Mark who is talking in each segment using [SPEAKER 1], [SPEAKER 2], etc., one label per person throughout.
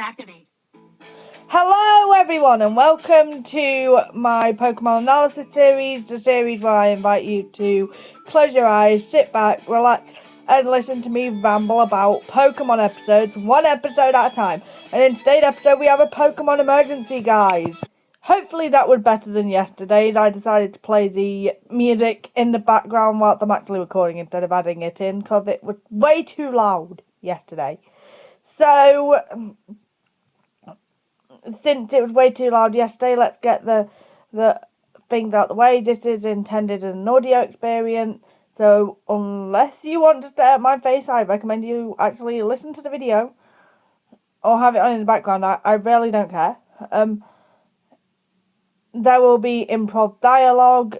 [SPEAKER 1] activate.
[SPEAKER 2] Hello everyone and welcome to my Pokemon analysis series, the series where I invite you to close your eyes, sit back, relax and listen to me ramble about Pokemon episodes, one episode at a time. And in today's episode we have a Pokemon emergency, guys. Hopefully that was better than yesterday's. I decided to play the music in the background whilst I'm actually recording instead of adding it in because it was way too loud yesterday. So since it was way too loud yesterday, let's get the things out the way. This is intended as an audio experience, so unless you want to stare at my face, I recommend you actually listen to the video or have it on in the background. I really don't care. There will be improv dialogue,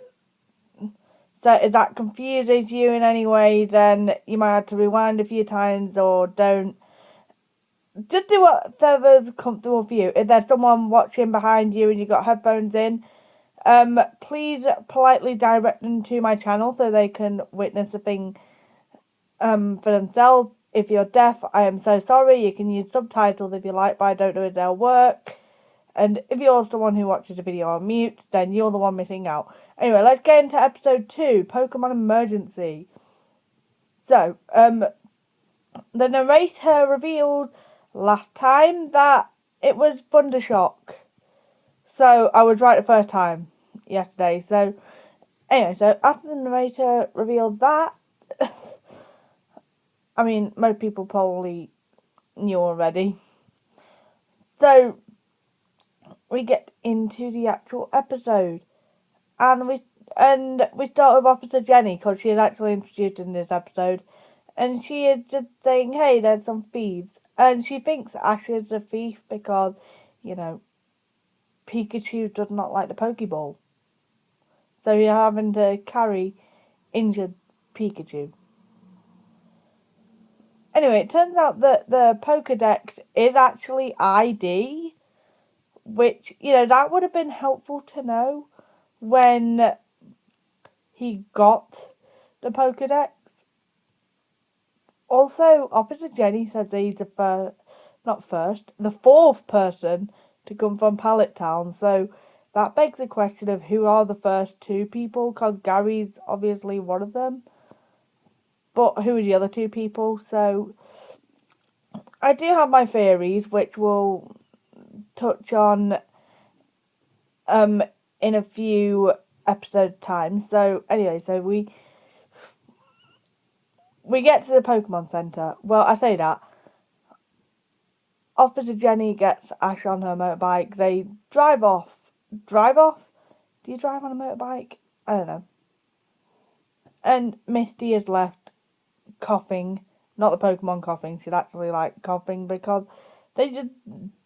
[SPEAKER 2] so if that confuses you in any way, then you might have to rewind a few times or don't. Just do whatever's comfortable for you. If there's someone watching behind you and you've got headphones in, please politely direct them to my channel so they can witness the thing for themselves. If you're deaf, I am so sorry. You can use subtitles if you like, but I don't know if they'll work. And if you're the one who watches the video on mute, then you're the one missing out. Anyway, let's get into episode 2, Pokemon Emergency. So, the narrator revealed last time that it was Thundershock. So I was right the first time yesterday. So anyway, so after the narrator revealed that, I mean, most people probably knew already. So we get into the actual episode, and we start with Officer Jenny because she is actually introduced in this episode, and she is just saying, "Hey, there's some thieves," and she thinks Ash is a thief because, you know, Pikachu does not like the Pokeball. So you're having to carry injured Pikachu. Anyway, it turns out that the Pokedex is actually ID, which, you know, that would have been helpful to know when he got the Pokedex. Also, Officer Jenny said that he's the fourth person to come from Pallet Town, so that begs the question of who are the first two people, because Gary's obviously one of them. But who are the other two people? So I do have my theories, which we'll touch on in a few episode times. So anyway, so we get to the Pokemon Center. Well, I say that. Officer Jenny gets Ash on her motorbike. They drive off. Drive off? Do you drive on a motorbike? I don't know. And Misty is left coughing. Not the Pokemon coughing. She's actually like coughing because they just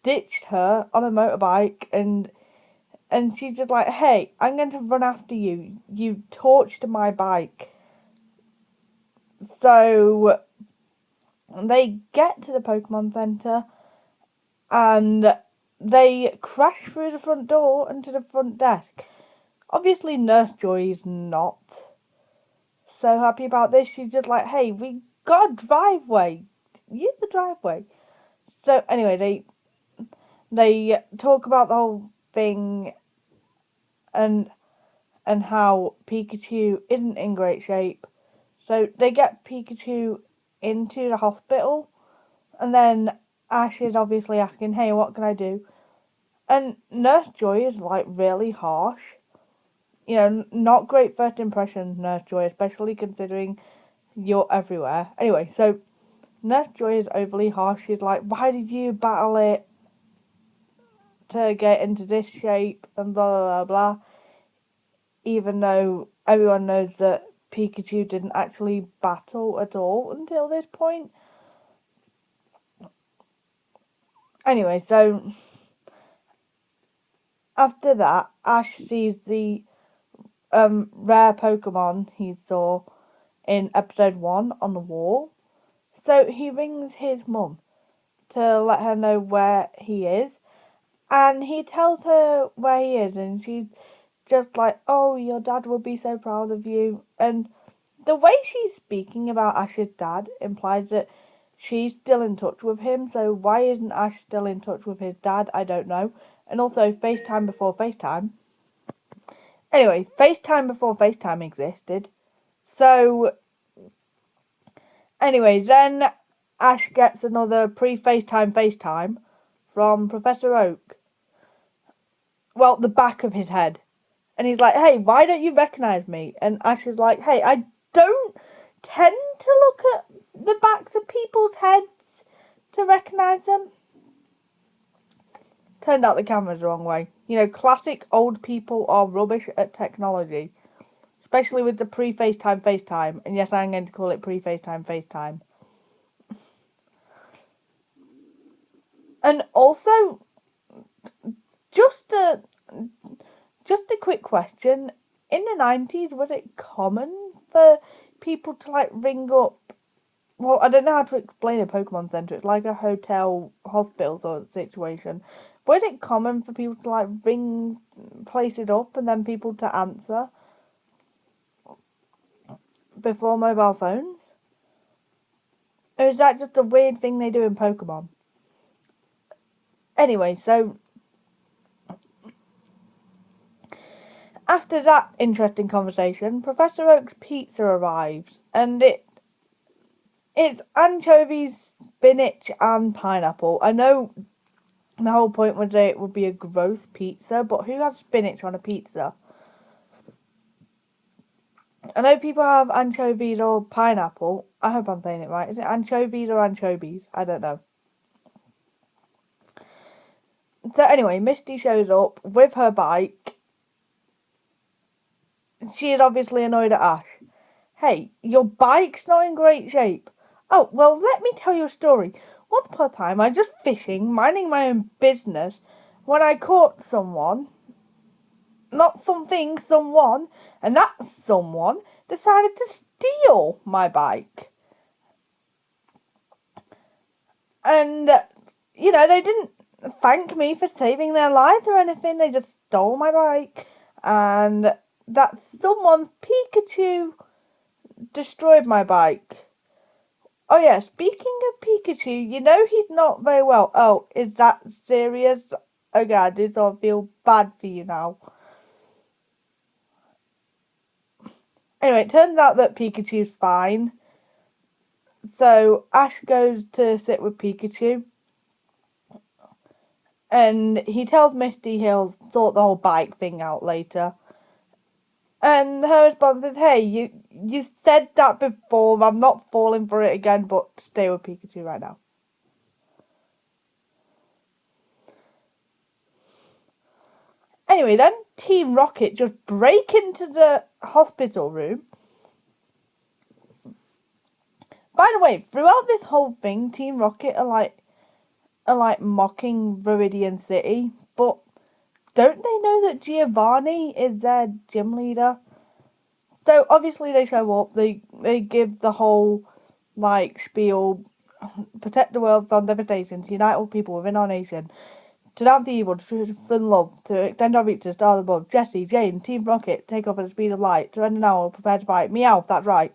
[SPEAKER 2] ditched her on a motorbike and she's just like, "Hey, I'm going to run after you. You torched my bike." So they get to the Pokemon Center and they crash through the front door into the front desk. Obviously, Nurse Joy is not so happy about this. She's just like, "Hey, we got a driveway. Use the driveway." So anyway, they talk about the whole thing and how Pikachu isn't in great shape. So they get Pikachu into the hospital, and then Ash is obviously asking, "Hey, what can I do?" And Nurse Joy is like really harsh. You know, not great first impression, Nurse Joy, especially considering you're everywhere. Anyway, so Nurse Joy is overly harsh. She's like, "Why did you battle it to get into this shape?" and blah, blah, blah, blah. Even though everyone knows that Pikachu didn't actually battle at all until this point. Anyway, so after that, Ash sees the rare Pokemon he saw in episode 1 on the wall. So he rings his mum to let her know where he is. And he tells her where he is, and she's just like, "Oh, your dad will be so proud of you." And the way she's speaking about Ash's dad implies that she's still in touch with him, so why isn't Ash still in touch with his dad? I don't know. And also, FaceTime before FaceTime. Anyway, FaceTime before FaceTime existed. So, anyway, then Ash gets another pre-FaceTime FaceTime from Professor Oak. Well, the back of his head. And he's like, hey, why don't you recognise me? And Ash is like, hey, I don't tend to look at the backs of people's heads to recognise them. Turned out the camera's the wrong way. You know, classic old people are rubbish at technology. Especially with the pre-FaceTime FaceTime. And yes, I'm going to call it pre-FaceTime FaceTime. And also, just a quick question. In the 90s, was it common for people to, like, ring up... Well, I don't know how to explain a Pokemon Center. It's like a hotel, hospital sort of situation. Was it common for people to, like, ring places up and then people to answer before mobile phones? Or is that just a weird thing they do in Pokemon? Anyway, so... After that interesting conversation, Professor Oak's pizza arrives, and it's anchovies, spinach, and pineapple. I know the whole point was that it would be a gross pizza, but who has spinach on a pizza? I know people have anchovies or pineapple. I hope I'm saying it right. Is it anchovies or anchovies? I don't know. So anyway, Misty shows up with her bike. She is obviously annoyed at Ash. Hey, your bike's not in great shape. Oh, well, let me tell you a story. Once upon a time, I was just fishing, minding my own business, when I caught someone. Not something, someone. And that someone decided to steal my bike. And, you know, they didn't thank me for saving their lives or anything. They just stole my bike. And that someone's Pikachu destroyed my bike. Oh yeah, speaking of Pikachu, you know he's not very well. Oh, is that serious? Oh god, this all feel bad for you now. Anyway, it turns out that Pikachu's fine. So Ash goes to sit with Pikachu. And he tells Misty he'll sort the whole bike thing out later. And her response is, hey, you said that before, I'm not falling for it again, but stay with Pikachu right now. Anyway, then Team Rocket just break into the hospital room. By the way, throughout this whole thing, Team Rocket are like mocking Viridian City, but don't they know that Giovanni is their gym leader? So obviously they show up, they give the whole like spiel, protect the world from devastation, to unite all people within our nation, to denounce the evil, to spread love, to extend our reach to the stars above. Jessie, Jane, Team Rocket, take off at the speed of light. Surrender now or prepare to fight. Meow, that's right.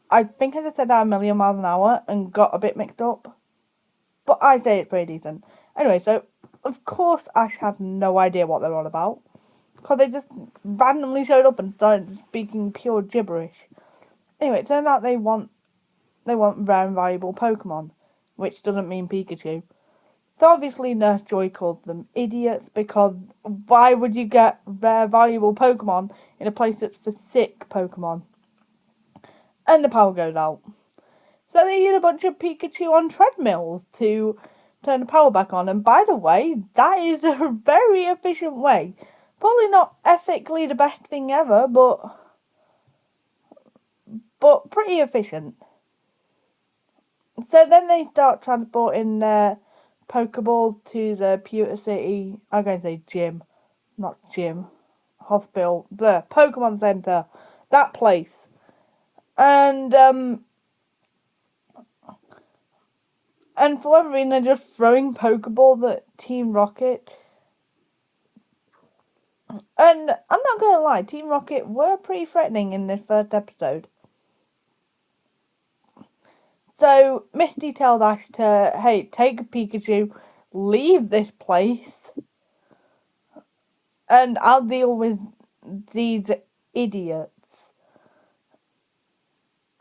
[SPEAKER 2] I think I just said that a million miles an hour and got a bit mixed up. But I say it's pretty decent. Anyway, so, of course Ash has no idea what they're on about. Because they just randomly showed up and started speaking pure gibberish. Anyway, it turns out they want rare and valuable Pokemon. Which doesn't mean Pikachu. So obviously Nurse Joy calls them idiots, because why would you get rare, valuable Pokemon in a place that's for sick Pokemon? And the power goes out. So they use a bunch of Pikachu on treadmills to turn the power back on. And by the way, that is a very efficient way. Probably not ethically the best thing ever, but pretty efficient. So then they start transporting their Pokeballs to the Pewter City, I'm going to say gym, not gym, hospital, the Pokemon Center, that place. And for whatever reason, they're just throwing Pokeballs at Team Rocket. And I'm not going to lie, Team Rocket were pretty threatening in this first episode. So Misty tells Ash to, hey, take a Pikachu, leave this place, and I'll deal with these idiots.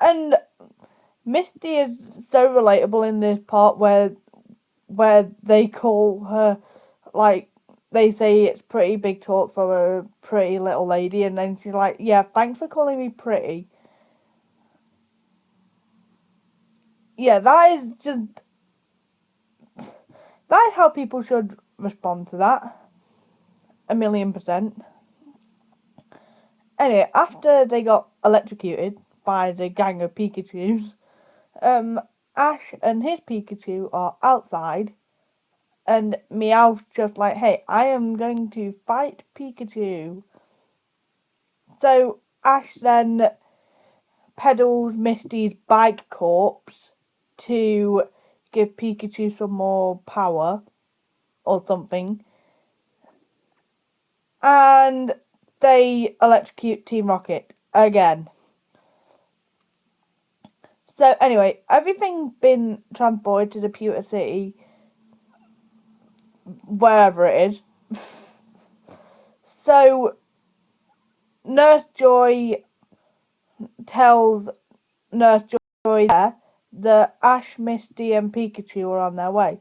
[SPEAKER 2] And Misty is so relatable in this part where they call her, like, they say it's pretty big talk for a pretty little lady, and then she's like, yeah, thanks for calling me pretty. Yeah, that is how people should respond to that. 1,000,000%. Anyway, after they got electrocuted by the gang of Pikachus, Ash and his Pikachu are outside, and Meow's just like, hey, I am going to fight Pikachu. So Ash then pedals Misty's bike corpse to give Pikachu some more power or something. And they electrocute Team Rocket again. So anyway, everything's been transported to the Pewter City, wherever it is. So Nurse Joy tells Nurse Joy there that Ash, Misty and Pikachu are on their way.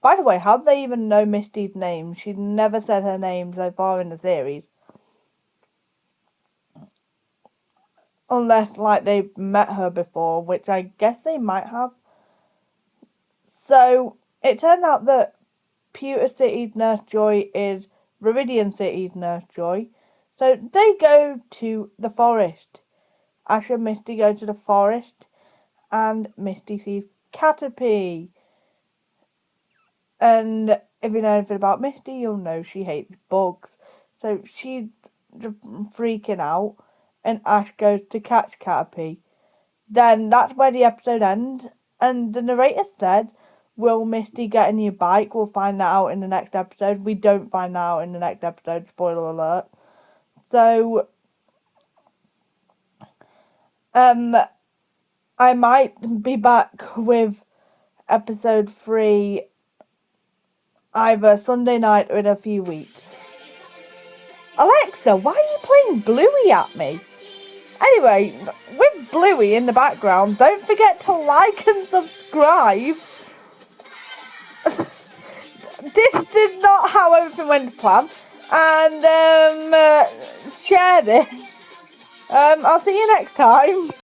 [SPEAKER 2] By the way, how do they even know Misty's name? She never said her name so far in the series. Unless, like, they've met her before, which I guess they might have. So, it turns out that Pewter City's Nurse Joy is Viridian City's Nurse Joy. So, they go to the forest. Ash and Misty go to the forest, and Misty sees Caterpie. And if you know anything about Misty, you'll know she hates bugs. So, she's just freaking out, and Ash goes to catch Caterpie. Then that's where the episode ends. And the narrator said, will Misty get a new bike? We'll find that out in the next episode. We don't find that out in the next episode. Spoiler alert. So, I might be back with episode 3 either Sunday night or in a few weeks. Alexa, why are you playing Bluey at me? Anyway, with Bluey in the background, don't forget to like and subscribe. This did not how everything went to plan. And share this. I'll see you next time.